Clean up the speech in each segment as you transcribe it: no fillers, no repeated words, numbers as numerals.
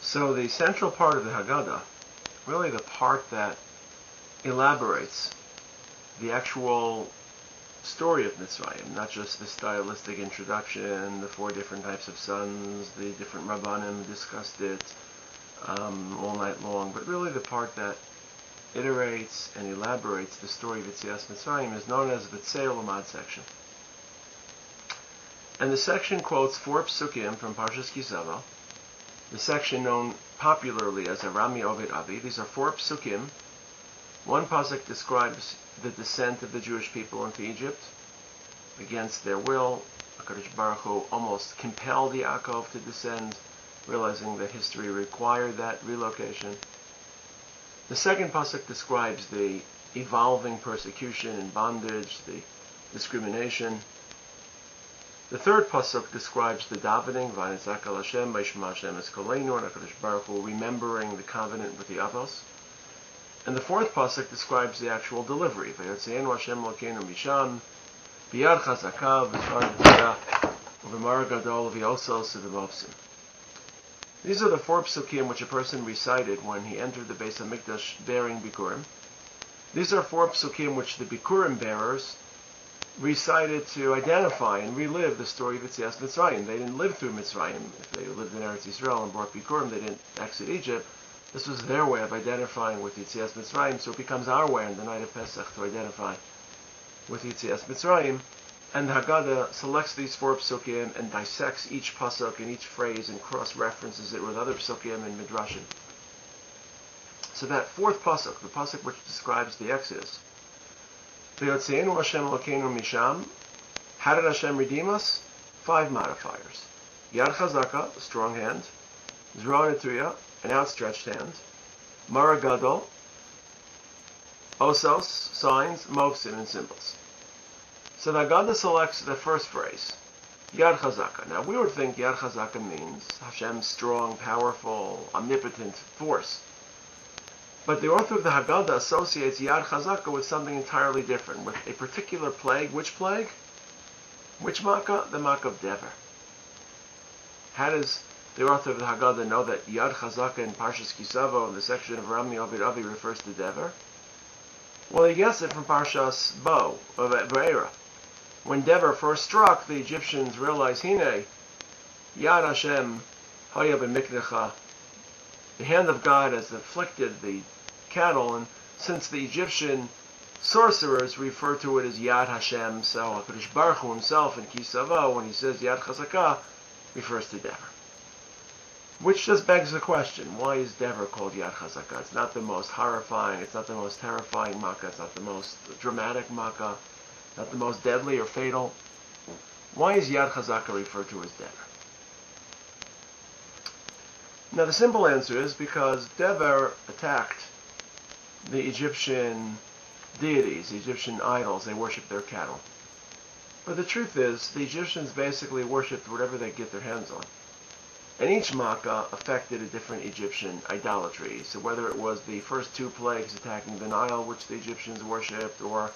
So the central part of the hagadah, really the part that elaborates the actual story of Mitzrayim, not just the stylistic introduction, the 4 different types of sons, the different rabbanim discussed it all night long, but really the part that iterates and elaborates the story of Yetzias Mitzrayim is known as the Tzei Lamad section. And the section quotes 4 psukim from Parshas Kisava, the section known popularly as Arami Ovid Avi. These are 4 psukim. One pasuk describes the descent of the Jewish people into Egypt against their will. HaKadosh Baruch Hu almost compelled Yaakov to descend, realizing that history required that relocation. The second pasuk describes the evolving persecution and bondage, the discrimination. The third pasuk describes the davening, V'anitzak al Hashem, V'yishma Hashem es koleinu, and HaKadosh Baruch Hu remembering the covenant with the Avos. And the fourth pasuk describes the actual delivery, V'yotzeinu Hashem Elokeinu misham, b'yad chazakah, v'shar v'tzah, v'mar gadol v'yosos v'mofsim. These are the 4 psukim which a person recited when he entered the Beis HaMikdash bearing Bikurim. These are 4 psukim which the Bikurim bearers recited to identify and relive the story of Yetzias Mitzrayim. They didn't live through Mitzrayim. If they lived in Eretz Yisrael and brought Bikurim, they didn't exit Egypt. This was their way of identifying with Yetzias Mitzrayim, so it becomes our way on the night of Pesach to identify with Yetzias Mitzrayim. And the Haggadah selects these 4 psukim and dissects each pasuk and each phrase and cross-references it with other psukim and midrashim. So that 4th pasuk, the pasuk which describes the Exodus, V'yotzeinu Hashem Elokeinu misham, how did Hashem redeem us? 5 modifiers. Yad chazakah, a strong hand. Zra netuya, an outstretched hand. Mara gadol, osos, signs, mofsim, and symbols. So the Haggadah selects the first phrase, Yad Chazaka. Now we would think Yad Chazaka means Hashem's strong, powerful, omnipotent force. But the author of the Haggadah associates Yad Chazaka with something entirely different, with a particular plague. Which plague? Which Makkah? The Makkah of Dever. How does the author of the Haggadah know that Yad Chazaka in Parshas Kisavo, in the section of Rami Ovid Avi, refers to Dever? Well, he gets it from Parshas Bo, of Be'era. When Dever first struck, the Egyptians realized, Hine, Yad Hashem, Haya b'miknecha, the hand of God has afflicted the cattle, and since the Egyptian sorcerers refer to it as Yad Hashem, so HaKadosh Baruch Hu himself in Kisavo, when he says Yad Chazakah, refers to Dever. Which just begs the question, why is Dever called Yad Chazakah? It's not the most horrifying, it's not the most terrifying Makkah, it's not the most dramatic Makkah, not the most deadly or fatal. Why is Yad Chazakah referred to as Dever? Now the simple answer is because Dever attacked the Egyptian deities, the Egyptian idols. They worshipped their cattle. But the truth is, the Egyptians basically worshipped whatever they get their hands on. And each Makkah affected a different Egyptian idolatry. So whether it was the first 2 plagues attacking the Nile, which the Egyptians worshipped, or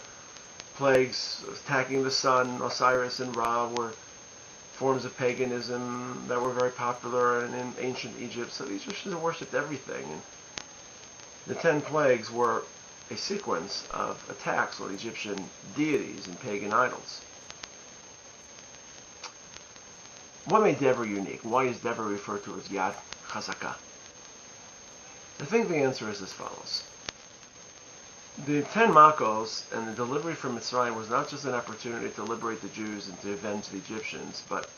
plagues attacking the sun, Osiris and Ra, were forms of paganism that were very popular in ancient Egypt. So the Egyptians worshipped everything. And the 10 plagues were a sequence of attacks on Egyptian deities and pagan idols. What made Dever unique? Why is Dever referred to as Yad Chazakah? I think the answer is as follows. The 10 Makkos and the delivery from Mitzrayim was not just an opportunity to liberate the Jews and to avenge the Egyptians, but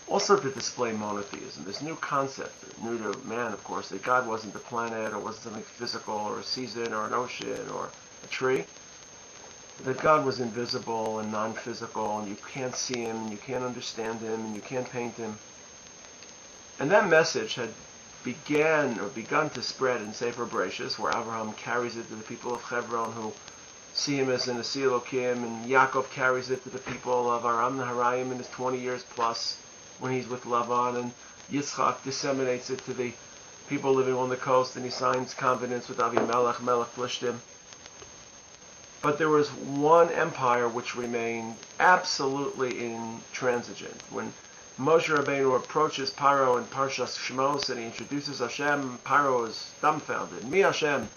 also to display monotheism, this new concept, new to man, of course, that God wasn't a planet or wasn't something physical or a season or an ocean or a tree, that God was invisible and non-physical, and you can't see him, and you can't understand him, and you can't paint him. And that message had begun to spread in Sefer Bereshis, where Abraham carries it to the people of Hebron, who see him as an Nasi Elokim, and Yaakov carries it to the people of Aram Naharayim in his 20 years plus, when he's with Laban, and Yitzchak disseminates it to the people living on the coast, and he signs covenants with Avimelech, Melech Plishtim. But there was one empire which remained absolutely intransigent. When Moshe Rabbeinu approaches Paro in Parshas Shemos and he introduces Hashem. Paro is dumbfounded. Mi Hashem,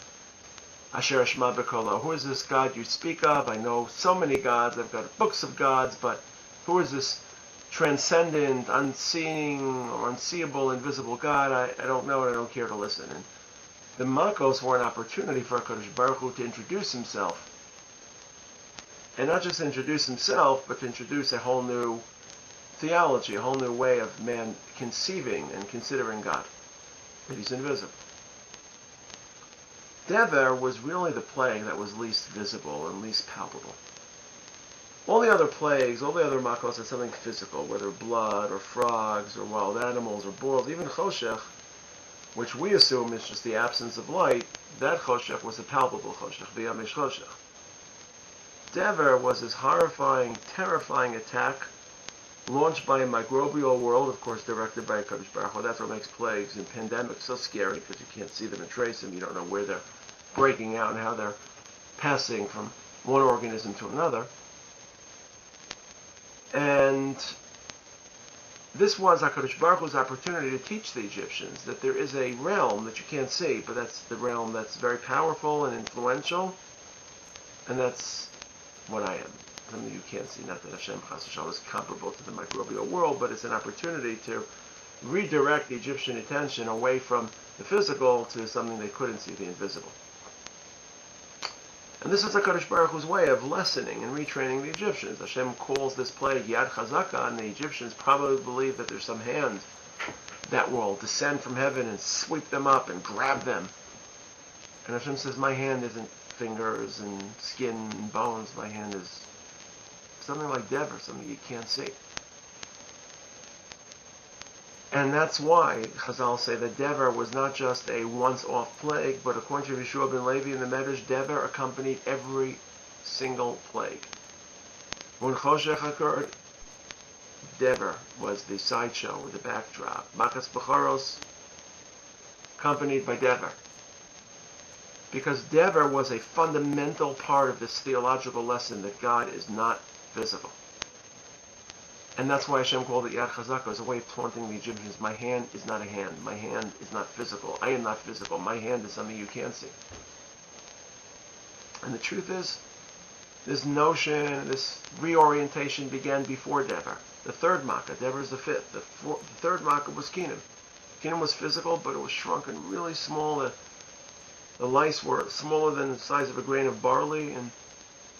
Asher Shema B'Kolo. Who is this God you speak of? I know so many gods. I've got books of gods, but who is this transcendent, unseeing, or unseeable, invisible God? I don't know and I don't care to listen. And the Makos were an opportunity for HaKadosh Baruch Hu to introduce himself. And not just introduce himself, but to introduce a whole new theology, a whole new way of man conceiving and considering God, that he's invisible. Dever was really the plague that was least visible and least palpable. All the other plagues, all the other makos had something physical, whether blood or frogs or wild animals or boils, even choshech, which we assume is just the absence of light. That choshech was a palpable choshech, the yamish choshech. Dever was this horrifying, terrifying attack launched by a microbial world, of course directed by HaKadosh Baruch Hu. That's what makes plagues and pandemics so scary, because you can't see them and trace them. You don't know where they're breaking out and how they're passing from one organism to another. And this was HaKadosh Baruch Hu's opportunity to teach the Egyptians that there is a realm that you can't see, but that's the realm that's very powerful and influential, and that's what I am. Something you can't see. Not that Hashem Chas v'Shalom is comparable to the microbial world, but it's an opportunity to redirect the Egyptian attention away from the physical to something they couldn't see, the invisible. And this is HaKadosh Baruch Hu's way of lessening and retraining the Egyptians. Hashem calls this plague Yad Chazakah, and the Egyptians probably believe that there's some hand that will descend from heaven and sweep them up and grab them. And Hashem says, my hand isn't fingers and skin and bones. My hand is something like Dever, something you can't see. And that's why Chazal say that Dever was not just a once-off plague, but according to Yeshua ben Levi in the Medrash, Dever accompanied every single plague. When Choshech occurred, Dever was the sideshow or the backdrop. Makas Bechoros accompanied by Dever. Because Dever was a fundamental part of this theological lesson that God is not visible. And that's why Hashem called it Yad Chazakah, as a way of taunting the Egyptians. My hand is not a hand. My hand is not physical. I am not physical. My hand is something you can't see. And the truth is, this notion, this reorientation began before Dever. The third Makkah, Dever is the fifth. The third Makkah was Kinim. Kinim was physical, but it was shrunken really small. The lice were smaller than the size of a grain of barley, and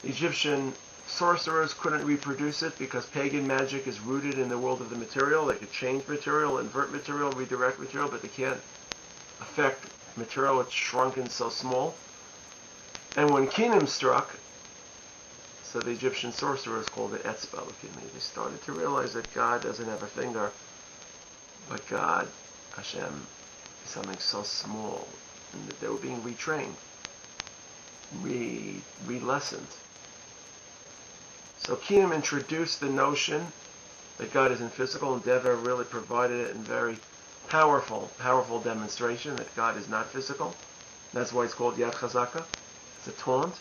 the Egyptian sorcerers couldn't reproduce it because pagan magic is rooted in the world of the material. They could change material, invert material, redirect material, but they can't affect material. It's shrunken so small. And when Kinim struck, so the Egyptian sorcerers called it Etzba. They started to realize that God doesn't have a finger, but God, Hashem, is something so small, and that they were being retrained, re-lessoned. So Kinim introduced the notion that God isn't physical, and Dever really provided it in very powerful demonstration that God is not physical. That's why it's called Yad Chazakah. It's a taunt.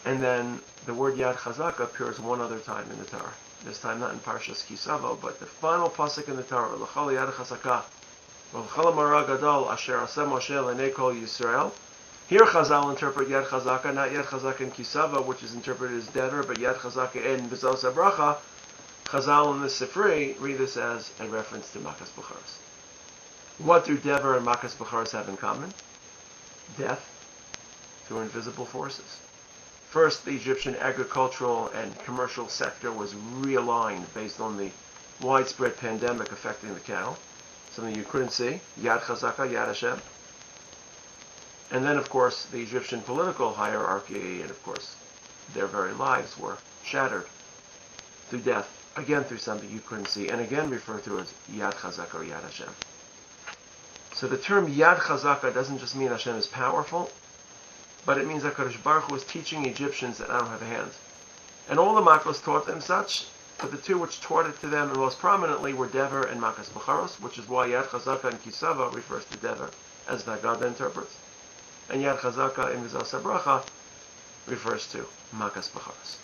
And then the word Yad Chazakah appears one other time in the Torah. This time not in Parshas Kisavo, but the final pasuk in the Torah, L'chol Yad Chazakah, L'chol Mara Gadol Asher Aseh Moshe L'nei Kol Yisrael. Here Chazal interpret Yad Chazakah, not Yad Chazakah in Kisava, which is interpreted as Dever, but Yad Chazakah in Bezos HaBracha. Chazal in the Sifri read this as a reference to Makas Bechoros. What do Dever and Makas Bechoros have in common? Death through invisible forces. First, the Egyptian agricultural and commercial sector was realigned based on the widespread pandemic affecting the cattle, something you couldn't see. Yad Chazakah, Yad Hashem. And then, of course, the Egyptian political hierarchy and, of course, their very lives were shattered through death, again through something you couldn't see, and again referred to as Yad Chazakah or Yad Hashem. So the term Yad Chazakah doesn't just mean Hashem is powerful, but it means that HaKadosh Baruch Hu was teaching Egyptians that I don't have a hand. And all the Makos taught them such, but the two which taught it to them and most prominently were Dever and Makas Bechoros, which is why Yad Chazakah in Kisava refers to Dever, as the hagadah interprets. And Yad Chazakah in Bezos HaBracha refers to Makas Bechoros.